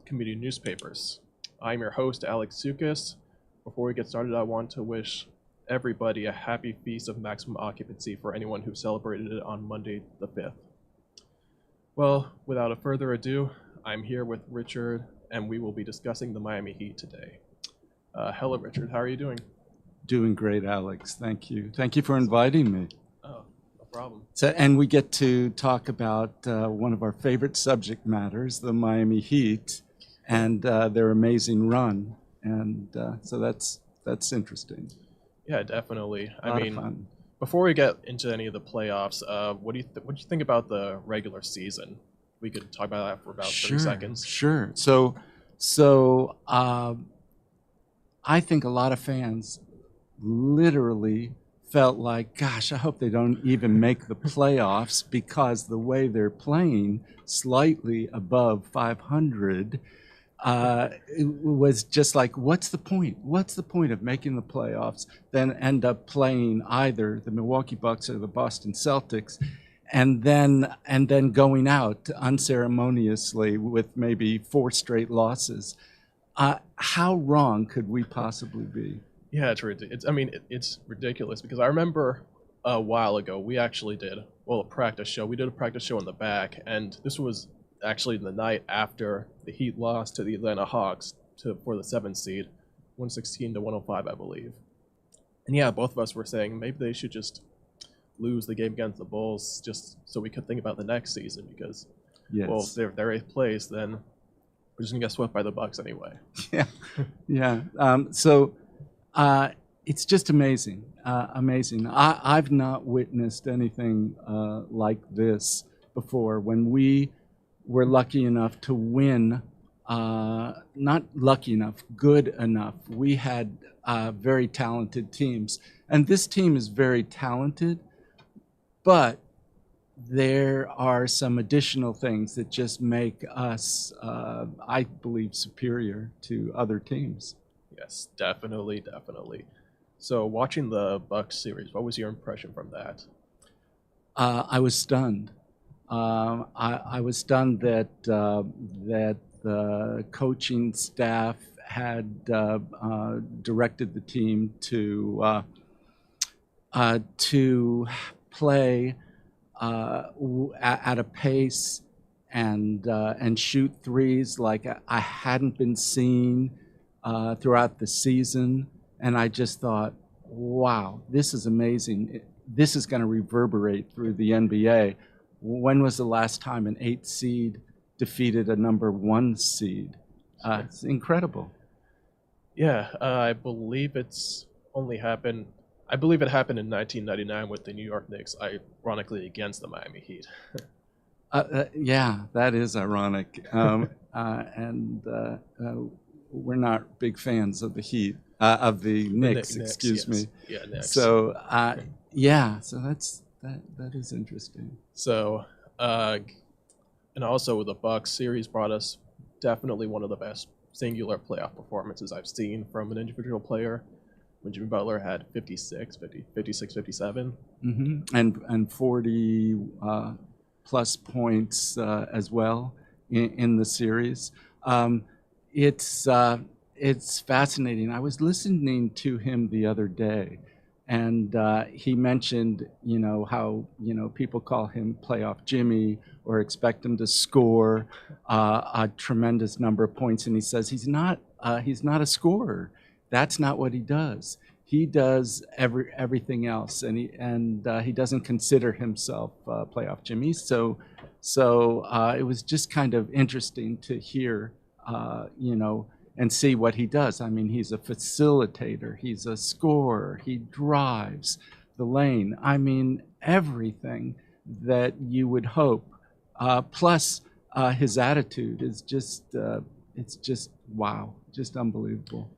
community newspapers. I'm your host, Alex Tsoukas. Before we get started, I want to wish everybody a happy feast of maximum occupancy for anyone who celebrated it on Monday the 5th. Well, without a further ado, I'm here with Richard, and we will be discussing the Miami Heat today. Hello, Richard. How are you doing? Doing great, Alex. Thank you. Thank you for inviting me. Oh, no problem. And we get to talk about one of our favorite subject matters, the Miami Heat, and their amazing run. And so that's interesting. Yeah, definitely. A lot of fun. Before we get into any of the playoffs, what do you think about the regular season? We could talk about that for about 30 seconds. Sure. I think a lot of fans literally felt like, gosh, I hope they don't even make the playoffs, because the way they're playing, slightly above 500, it was just like, what's the point? What's the point of making the playoffs, then end up playing either the Milwaukee Bucks or the Boston Celtics, and then going out unceremoniously with maybe 4 straight losses? How wrong could we possibly be? Yeah, it's ridiculous, because I remember a while ago we actually did a practice show. We did a practice show in the back, and this was actually the night after the Heat lost to the Atlanta Hawks for the 7th seed, 116 to 105, I believe. And yeah, both of us were saying maybe they should just lose the game against the Bulls just so we could think about the next season, because if they're 8th place, then we're just gonna get swept by the Bucks anyway. Yeah. It's just amazing. Amazing. I've not witnessed anything like this before. When we were lucky enough to win, not lucky enough, good enough. We had very talented teams, and this team is very talented, but there are some additional things that just make us, I believe, superior to other teams. Yes, definitely. So watching the Bucks series, what was your impression from that? I was stunned. I was stunned that the coaching staff had directed the team to play at a pace and shoot threes like I hadn't been seeing throughout the season. And I just thought, wow, this is amazing. This is going to reverberate through the NBA. When was the last time an 8 seed defeated a number 1 seed? It's incredible. Yeah, I believe it happened in 1999 with the New York Knicks, ironically against the Miami Heat. Yeah, that is ironic. We're not big fans of the Heat, of the Knicks, excuse me. Yeah, Knicks. So, so that is interesting. So, and also the Bucks series brought us definitely one of the best singular playoff performances I've seen from an individual player, when Jimmy Butler had 56, 57. Mm-hmm. And 40 plus points as well in the series. It's fascinating. I was listening to him the other day, and he mentioned, how, people call him Playoff Jimmy or expect him to score a tremendous number of points, and he says he's not a scorer. That's not what he does. He does everything else, and he doesn't consider himself Playoff Jimmy. So it was just kind of interesting to hear, and see what he does. I mean, he's a facilitator, he's a scorer, he drives the lane. I mean, everything that you would hope. Plus, his attitude is it's just wow, just unbelievable.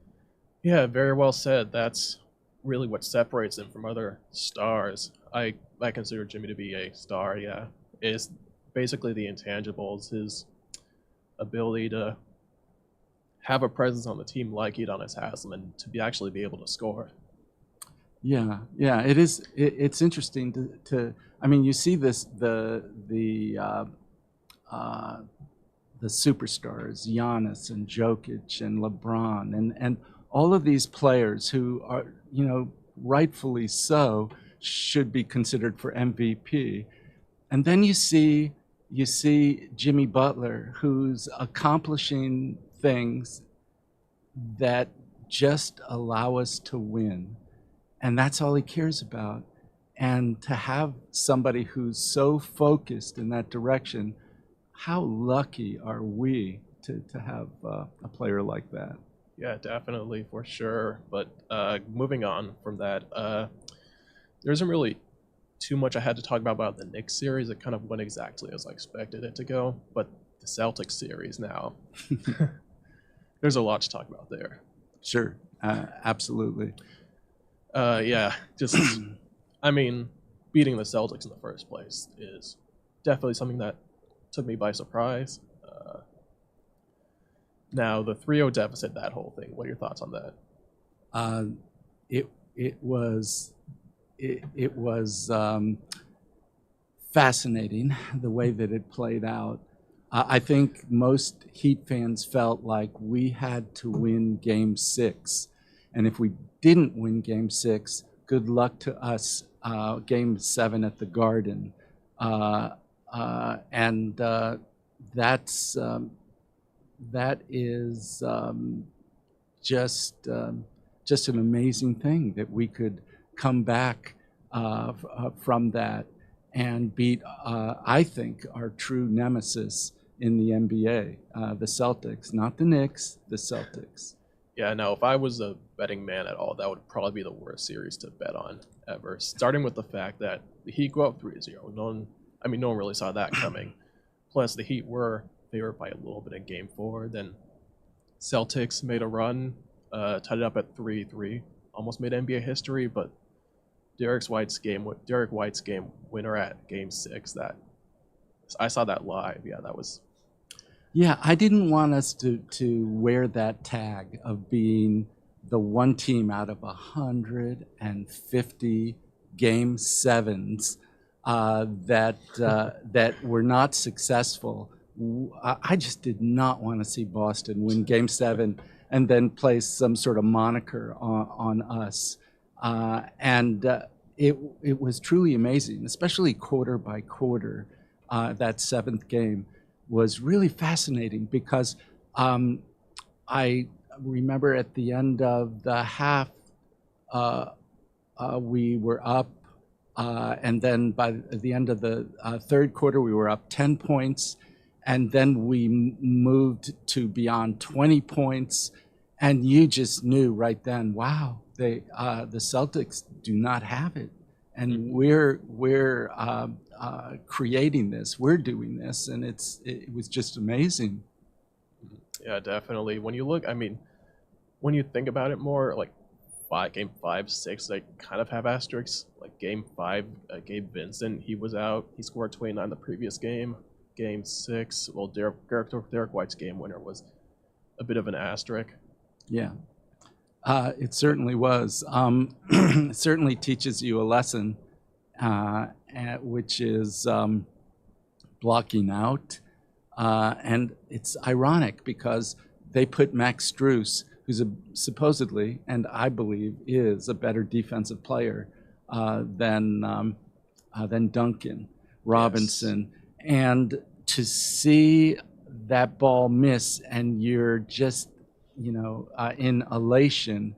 Yeah, very well said. That's really what separates him from other stars. I consider Jimmy to be a star, yeah. Is basically the intangibles, his ability to have a presence on the team like Udonis Haslem, and to actually be able to score. Yeah, it is. It's interesting to. I mean, you see this the the superstars, Giannis and Jokic and LeBron, and all of these players who are, rightfully so, should be considered for MVP. And then you see Jimmy Butler, who's accomplishing things that just allow us to win. And that's all he cares about. And to have somebody who's so focused in that direction, how lucky are we to have a player like that? Yeah, definitely, for sure. But moving on from that, there isn't really too much I had to talk about the Knicks series. It kind of went exactly as I expected it to go. But the Celtics series now, there's a lot to talk about there. Sure, absolutely. Yeah, just, I mean, beating the Celtics in the first place is definitely something that took me by surprise. Now, the 3-0 deficit, that whole thing, what are your thoughts on that? It was fascinating the way that it played out. I think most Heat fans felt like we had to win Game 6. And if we didn't win Game 6, good luck to us, Game 7 at the Garden. That is just an amazing thing that we could come back from that and beat, I think, our true nemesis in the NBA, the Celtics, not the Knicks, the Celtics. Yeah, no, if I was a betting man at all, that would probably be the worst series to bet on ever. Starting with the fact that the Heat go up 3-0. No one really saw that coming. Plus, the Heat were favored by a little bit in Game 4. Then Celtics made a run, tied it up at 3-3, almost made NBA history, but Derek White's game winner at Game 6. That I saw that live. Yeah, that was. Yeah, I didn't want us to wear that tag of being the one team out of 150 Game 7s that were not successful. I just did not want to see Boston win Game 7 and then place some sort of moniker on us. It was truly amazing, especially quarter by quarter. That 7th game was really fascinating because I remember at the end of the half, we were up, and then by the end of the third quarter, we were up 10 points, and then we moved to beyond 20 points, and you just knew right then, wow, the Celtics do not have it, and we're creating this, we're doing this, and it was just amazing. Yeah, definitely. When you think about it more, like Game 5, 6, they kind of have asterisks. Like Game 5, Gabe Vincent, he was out. He scored 29 the previous game. Game 6, well, Derek White's game winner was a bit of an asterisk. Yeah, it certainly was. It certainly teaches you a lesson, which is blocking out. And it's ironic because they put Max Strus, who's supposedly, and I believe is, a better defensive player than Duncan Robinson. Yes. And to see that ball miss, and you're just, in elation.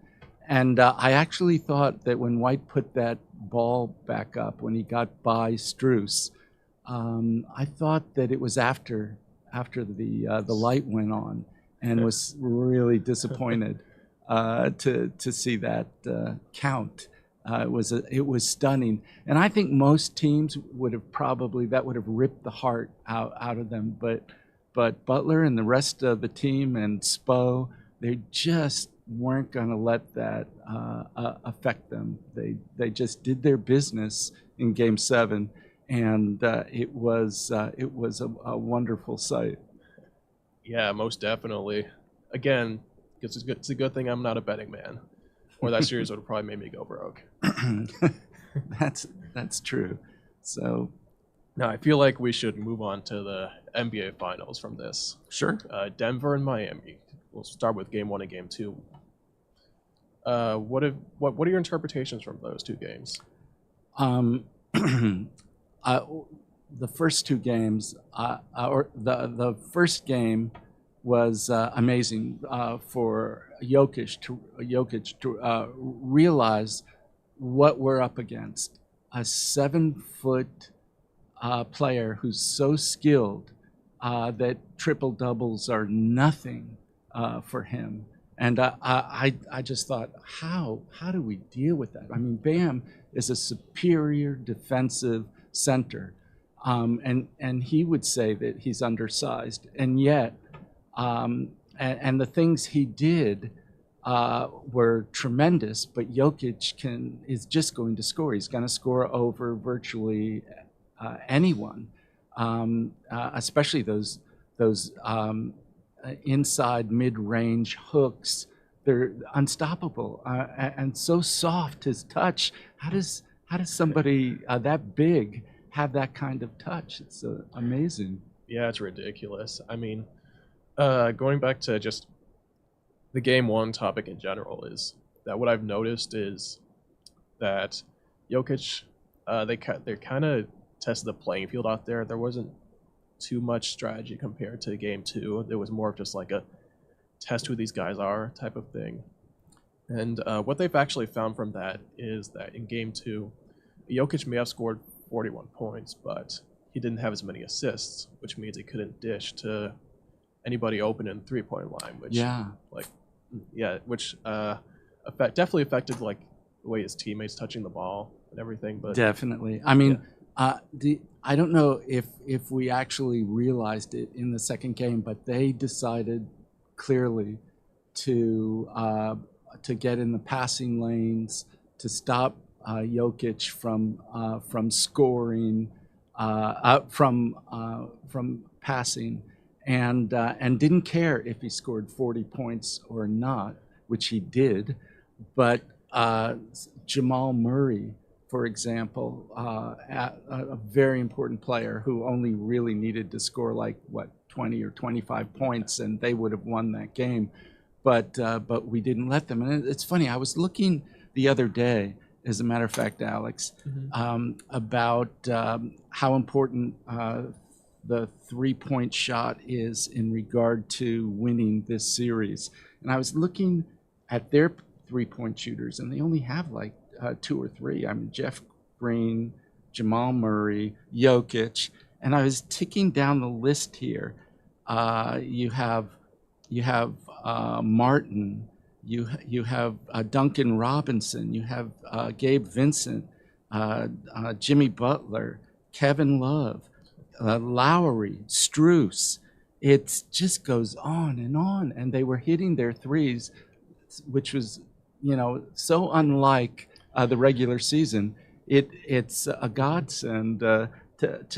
And I actually thought that when White put that ball back up, when he got by Strus, I thought that it was after the light went on, and was really disappointed to see that count. It was stunning, and I think most teams would have ripped the heart out of them. But Butler and the rest of the team and Spo, they just weren't going to let that affect them. They just did their business in Game 7, and it was a wonderful sight. Yeah, most definitely. Again, it's a good thing I'm not a betting man, or that series would have probably made me go broke. That's true. So Now I feel like we should move on to the NBA Finals from this. Sure. Denver and Miami. We'll start with Game 1 and Game 2. What are your interpretations from those two games? The first two games, or the first game was amazing for Jokic to realize what we're up against. A 7-foot player who's so skilled that triple doubles are nothing for him. And I just thought, how do we deal with that? I mean, Bam is a superior defensive center, and he would say that he's undersized, and yet, and the things he did were tremendous. But Jokic is just going to score. He's going to score over virtually anyone, especially those inside mid-range hooks. They're unstoppable and so soft. His touch. How does somebody that big have that kind of touch? It's amazing. Yeah, it's ridiculous. I mean, going back to just the Game 1 topic in general, is that what I've noticed is that Jokic, they kind of tested the playing field out there. There wasn't too much strategy compared to Game 2. There was more of just like a test who these guys are type of thing. And what they've actually found from that is that in Game 2, Jokic may have scored 41 points, but he didn't have as many assists, which means he couldn't dish to anybody open in the three-point line, which definitely affected like the way his teammates touching the ball and everything. But definitely, I mean, I don't know if we actually realized it in the second game, but they decided clearly to get in the passing lanes, to stop Jokic from scoring, from passing, and didn't care if he scored 40 points or not, which he did. But Jamal Murray, for example, a very important player who only really needed to score 20 or 25 points, and they would have won that game. But we didn't let them. And it's funny. I was looking the other day, as a matter of fact, Alex, about how important the three-point shot is in regard to winning this series. And I was looking at their three-point shooters, and they only have 2 or 3. I mean, Jeff Green, Jamal Murray, Jokic, and I was ticking down the list here. You have Martin, you have Duncan Robinson, you have Gabe Vincent, Jimmy Butler, Kevin Love, Lowry, Strus. It just goes on, and they were hitting their threes, which was so unlike the regular season. It's a godsend to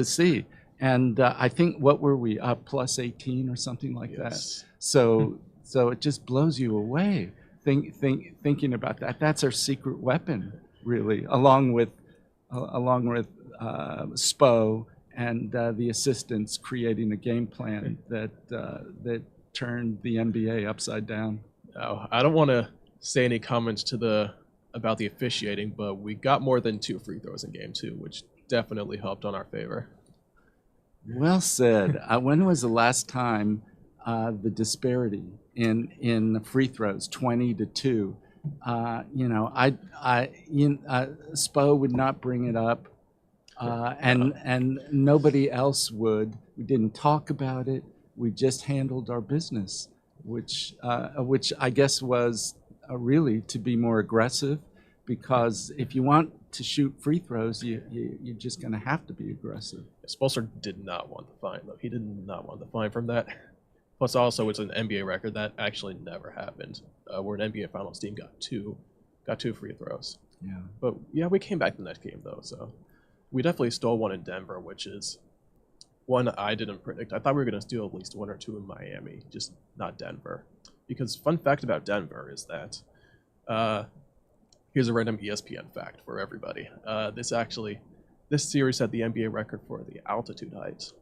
see. And I think, what were we, up plus 18 or something like that? So it just blows you away thinking about that. That's our secret weapon, really, along with Spo and the assistants creating a game plan that turned the NBA upside down. Oh, I don't want to say any comments about the officiating, but we got more than 2 free throws in Game 2, which definitely helped on our favor. Well said. When was the last time the disparity in free throws, 20-2? Spo would not bring it up, and nobody else would. We didn't talk about it. We just handled our business, which I guess was really to be more aggressive, because if you want to shoot free throws, you're just going to have to be aggressive. Spoelstra did not want the fine, though. He did not want the fine from that. Plus, also, it's an NBA record that actually never happened, where an NBA Finals team got two free throws. Yeah. But yeah, we came back the next game though, so we definitely stole one in Denver, which is one I didn't predict. I thought we were going to steal at least 1 or 2 in Miami, just not Denver. Because fun fact about Denver is that here's a random ESPN fact for everybody. This actually this series set the NBA record for the altitude heights.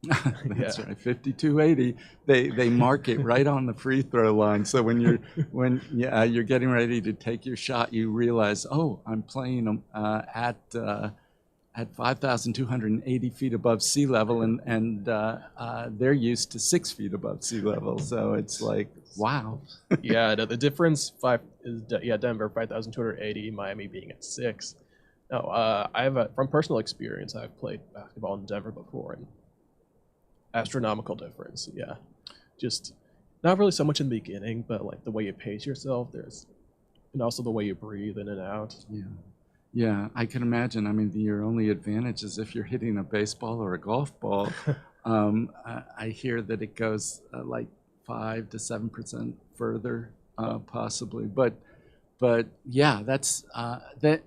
That's right, 5280. They mark it right on the free throw line. So when you're getting ready to take your shot, you realize, oh, I'm playing at 5,280 feet above sea level, and they're used to 6 feet above sea level. So it's like, wow. Yeah, the difference Denver 5,280, Miami being at 6. No, I have from personal experience, I've played basketball in Denver before, and astronomical difference. Yeah, just not really so much in the beginning, but like the way you pace yourself, and also the way you breathe in and out. Yeah, I can imagine. I mean, your only advantage is if you're hitting a baseball or a golf ball. I hear that it goes like 5 to 7% further, possibly. But yeah, that's that.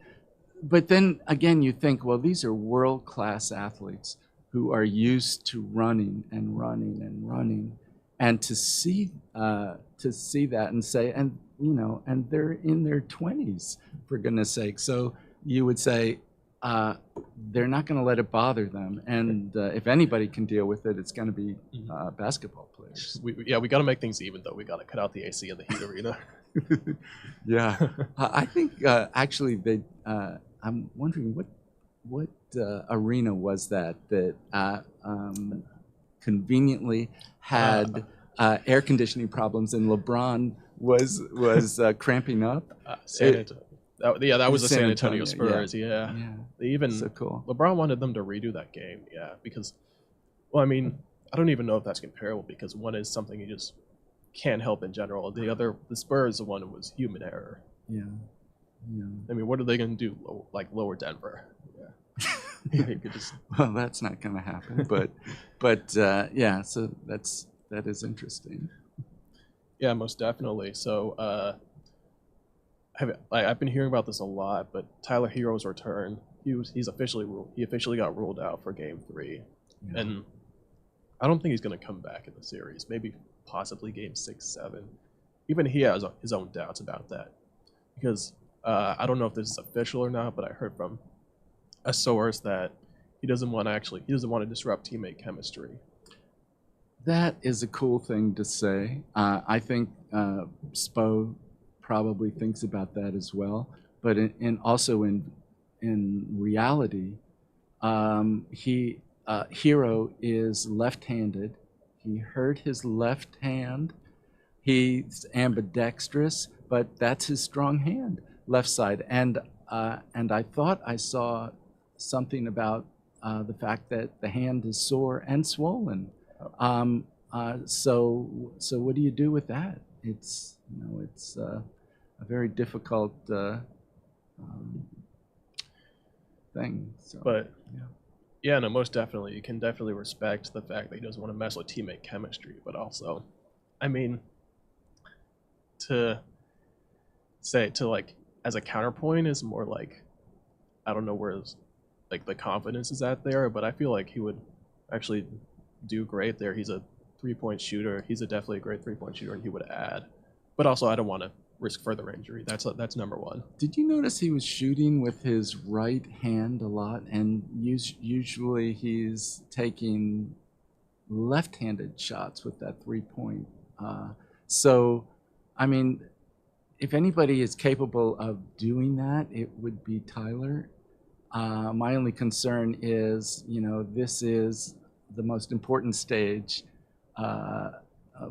But then again, you think, well, these are world-class athletes who are used to running and running and running, and to see that and say, and and they're in their 20s, for goodness sake. So you would say they're not going to let it bother them, and if anybody can deal with it, it's going to be basketball players. We got to make things even, though. We got to cut out the AC in the heat arena. Yeah, I think actually I'm wondering what arena was that conveniently had air conditioning problems, and LeBron was cramping up. That was the San Antonio Spurs. Yeah. They even so cool. LeBron wanted them to redo that game. Yeah, because, well, I mean, I don't even know if that's comparable, because one is something you just can't help in general. The Spurs, the one was human error. Yeah. I mean, what are they going to do? Lower Denver? Yeah. You could just... Well, that's not going to happen. But yeah. So that is interesting. Yeah, most definitely. So I've been hearing about this a lot, but Tyler Hero's return. He officially got ruled out for Game 3, and I don't think he's going to come back in the series. Maybe possibly Game 6, 7. Even he has his own doubts about that, because I don't know if this is official or not, but I heard from a source that he doesn't want to disrupt teammate chemistry. That is a cool thing to say. I think Spo probably thinks about that as well. But also in reality, Hero is left-handed. He hurt his left hand. He's ambidextrous, but that's his strong hand, left side. And I thought I saw something about the fact that the hand is sore and swollen. So what do you do with that? It's a very difficult thing. So, but yeah, no, most definitely, you can definitely respect the fact that he doesn't want to mess with teammate chemistry. But also, I mean, to as a counterpoint is more like, I don't know where the confidence is at there, but I feel like he would actually do great there. He's a 3-point shooter. He's definitely a great 3-point shooter, and he would add. But also, I don't want to risk further injury. That's number one. Did you notice he was shooting with his right hand a lot, and usually he's taking left-handed shots with that 3-point? So, I mean, if anybody is capable of doing that, it would be Tyler. My only concern is, this is the most important stage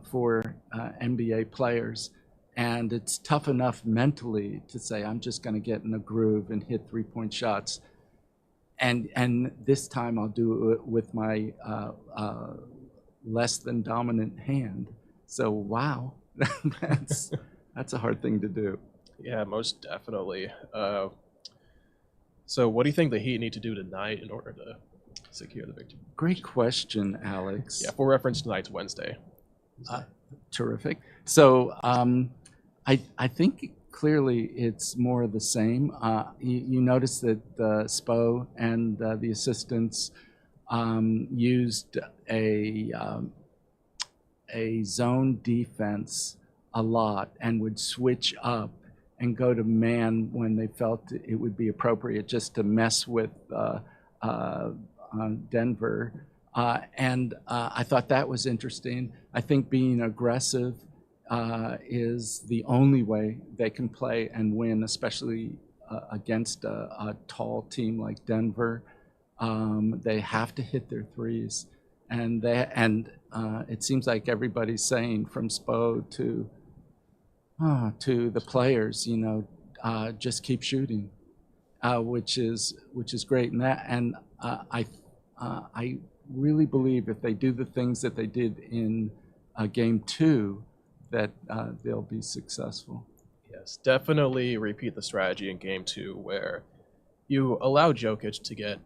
for NBA players, and it's tough enough mentally to say, I'm just going to get in a groove and hit 3-point shots, and this time I'll do it with my less than dominant hand. So wow, that's a hard thing to do. Yeah, most definitely. So what do you think the Heat need to do tonight in order to secure the victory? Great question, Alex. Yeah, for reference, tonight's Wednesday. Terrific. So I think clearly it's more of the same. You notice that Spo and the assistants used a zone defense a lot, and would switch up and go to man when they felt it would be appropriate, just to mess with Denver. And I thought that was interesting. I think being aggressive is the only way they can play and win, especially against a tall team like Denver. They have to hit their threes, and it seems like everybody's saying, from Spo to the players, just keep shooting, which is great. And I really believe if they do the things that they did in game 2, that they'll be successful. Yes, definitely repeat the strategy in game 2 where you allow Jokic to get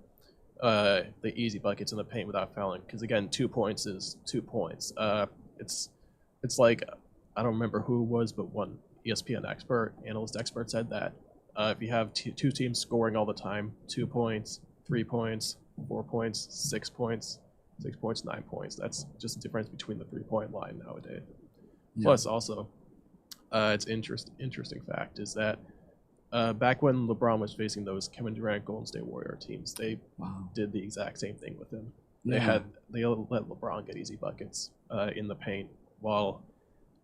the easy buckets in the paint without fouling. Because again, 2 points is 2 points. It's like, I don't remember who it was, but one ESPN analyst expert said that if you have two teams scoring all the time, 2 points, 3 points, 4 points, 6 points, 6 points, 9 points. That's just the difference between the 3-point line nowadays. Yeah. Plus, also, it's interesting fact is that back when LeBron was facing those Kevin Durant Golden State Warrior teams, they did the exact same thing with him. They let LeBron get easy buckets in the paint while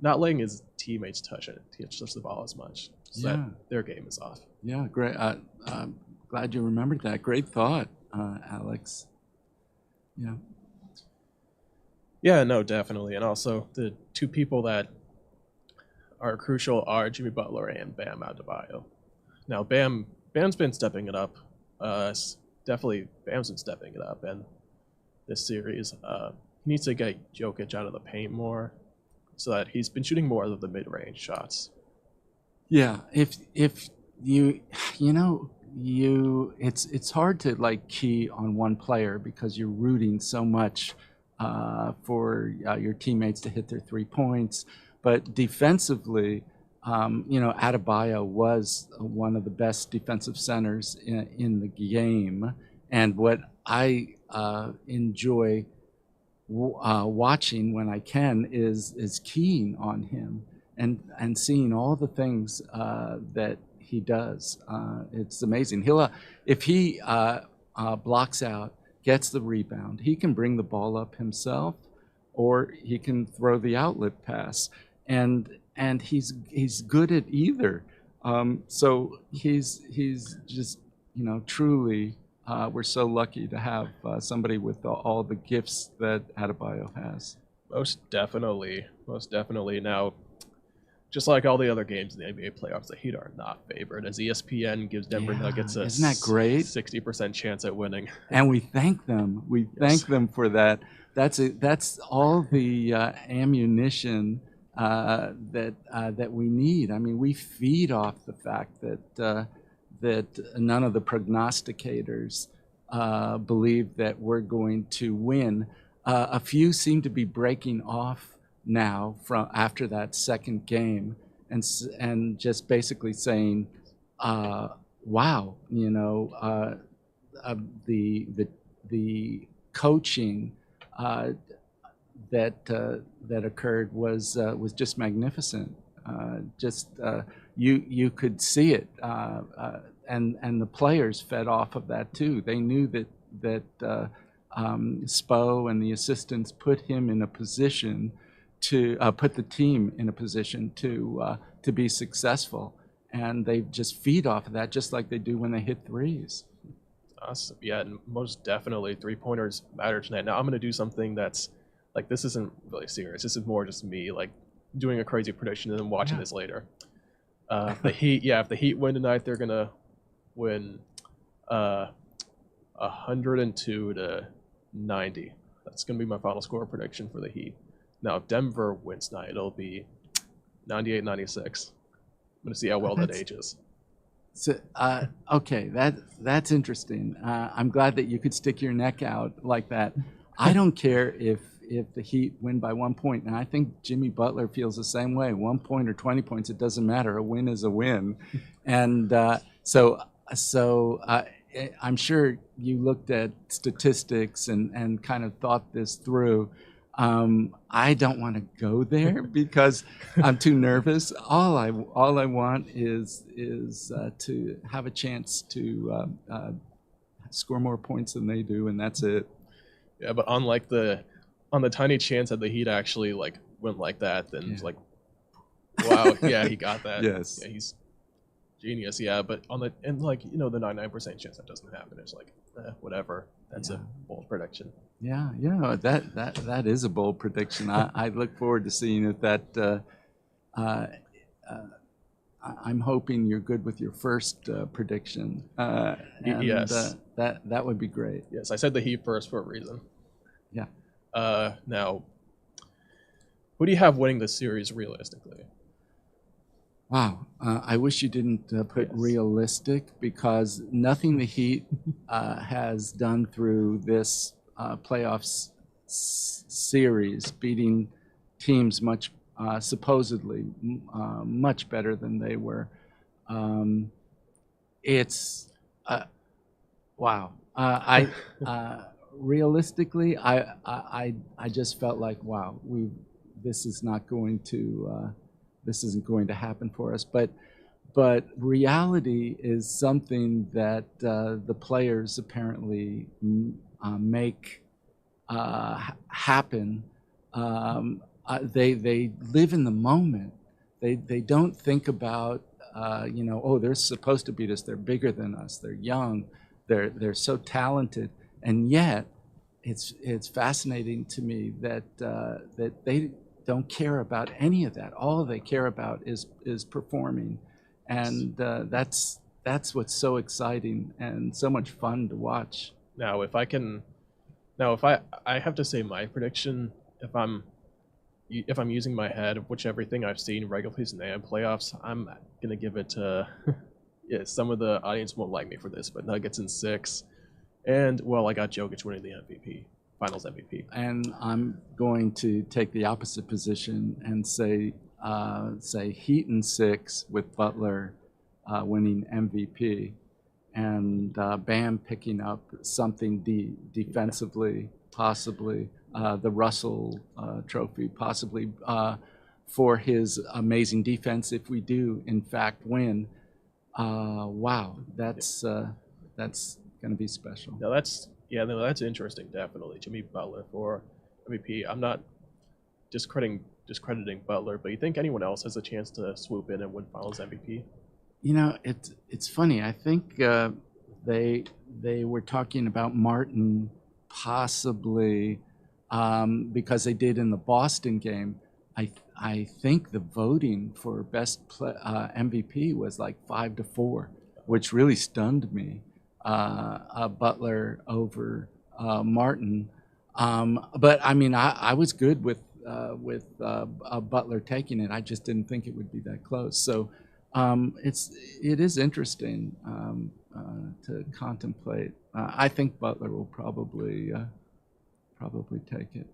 not letting his teammates touch the ball as much, so that their game is off. Yeah, great. I'm glad you remembered that. Great thought, Alex. Yeah. Yeah, no, definitely. And also, the two people that are crucial are Jimmy Butler and Bam Adebayo. Now, Bam's been stepping it up. Definitely, Bam's been stepping it up. And this series, he needs to get Jokic out of the paint more, so that he's been shooting more of the mid-range shots. Yeah, if it's hard to like key on one player because you're rooting so much for your teammates to hit their 3 points. But defensively, Adebayo was one of the best defensive centers in the game. And what I enjoy watching when I can is keying on him and seeing all the things that he does. It's amazing. If he blocks out, gets the rebound, he can bring the ball up himself, or he can throw the outlet pass, and he's good at either. So he's just truly. We're so lucky to have somebody with all the gifts that Adebayo has. Most definitely. Now, just like all the other games in the NBA playoffs, the Heat are not favored, as ESPN gives Denver Nuggets a isn't that great? 60% chance at winning. And we thank them. We thank them for that. That's all the ammunition that we need. I mean, we feed off the fact that none of the prognosticators believe that we're going to win. A few seem to be breaking off now from after that second game, and just basically saying, "Wow, the coaching that occurred was just magnificent. You could see it, and the players fed off of that too. They knew that Spo and the assistants put him in a position to put the team in a position to be successful, and they just feed off of that, just like they do when they hit threes. Awesome. Yeah, and most definitely 3-pointers matter tonight. Now I'm going to do something that's like, this isn't really serious. This is more just me like doing a crazy prediction and then watching this later. If the Heat win tonight, they're gonna win 102-90. That's gonna be my final score prediction for the Heat. Now, if Denver wins tonight, it'll be 98-96. I'm gonna see how well that ages. So, okay, that's interesting. I'm glad that you could stick your neck out like that. I don't care if the Heat win by 1 point, and I think Jimmy Butler feels the same way. 1 point or 20 points, it doesn't matter. A win is a win. And so I'm sure you looked at statistics and kind of thought this through. I don't want to go there because I'm too nervous. All I want is to have a chance to score more points than they do, and that's it. Yeah, but on the tiny chance that the Heat actually like went like that, then it's like, wow, yeah, he got that. Yes. Yeah, he's genius. Yeah, but the 99% chance that doesn't happen, it's like, whatever. That's a bold prediction. Yeah, that is a bold prediction. I look forward to seeing if that. I'm hoping you're good with your first prediction. Yes. That would be great. Yes, I said the Heat first for a reason. Yeah. Now, who do you have winning this series realistically? Wow. I wish you didn't put realistic, because nothing the Heat has done through this playoffs series, beating teams supposedly much better than they were. It's wow. Realistically, I just felt like, wow, this isn't going to happen for us. But reality is something that the players apparently make happen. They live in the moment. They don't think about oh, they're supposed to beat us. They're bigger than us. They're young. They're so talented, and yet it's fascinating to me that they don't care about any of that. All they care about is performing, and that's what's so exciting and so much fun to watch. Now, if I have to say my prediction, if I'm using my head, which everything I've seen regular season and playoffs, I'm gonna give it to. Yeah, some of the audience won't like me for this, but Nuggets in 6, and well, I got Jokic winning the MVP, Finals MVP. And I'm going to take the opposite position and say Heat in 6 with Butler winning MVP, and Bam picking up something defensively, possibly the Russell Trophy, possibly for his amazing defense if we do in fact win. Wow, that's going to be special. No, that's interesting. Definitely, Jimmy Butler for MVP. I'm not discrediting Butler, but you think anyone else has a chance to swoop in and win Finals MVP? You know, it's funny. I think they were talking about Martin possibly because they did in the Boston game. I think the voting for best MVP was like 5-4, which really stunned me. Butler over Martin, but I mean, I was good with Butler taking it. I just didn't think it would be that close. So it is interesting to contemplate. I think Butler will probably take it.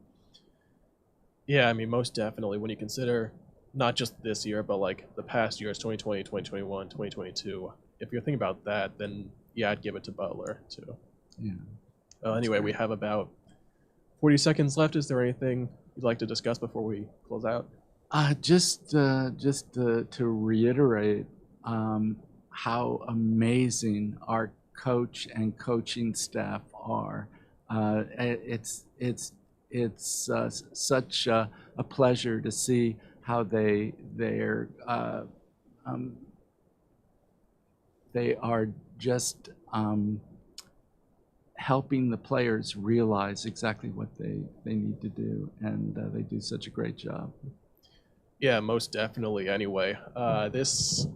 Yeah, I mean, most definitely. When you consider not just this year, but like the past years, 2020, 2021, 2022, if you're thinking about that, then yeah, I'd give it to Butler too. Yeah. Anyway, we have about 40 seconds left. Is there anything you'd like to discuss before we close out? Just to reiterate how amazing our coach and coaching staff are. It's such a pleasure to see how they are just helping the players realize exactly what they need to do, and they do such a great job. Yeah, most definitely. Anyway, this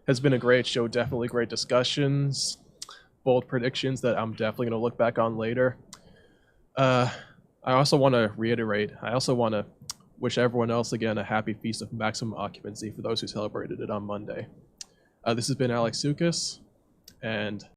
has been a great show. Definitely great discussions, bold predictions that I'm definitely going to look back on later. I also want to reiterate, I also want to wish everyone else again a happy feast of maximum occupancy for those who celebrated it on Monday. This has been Alex Tsoukas, and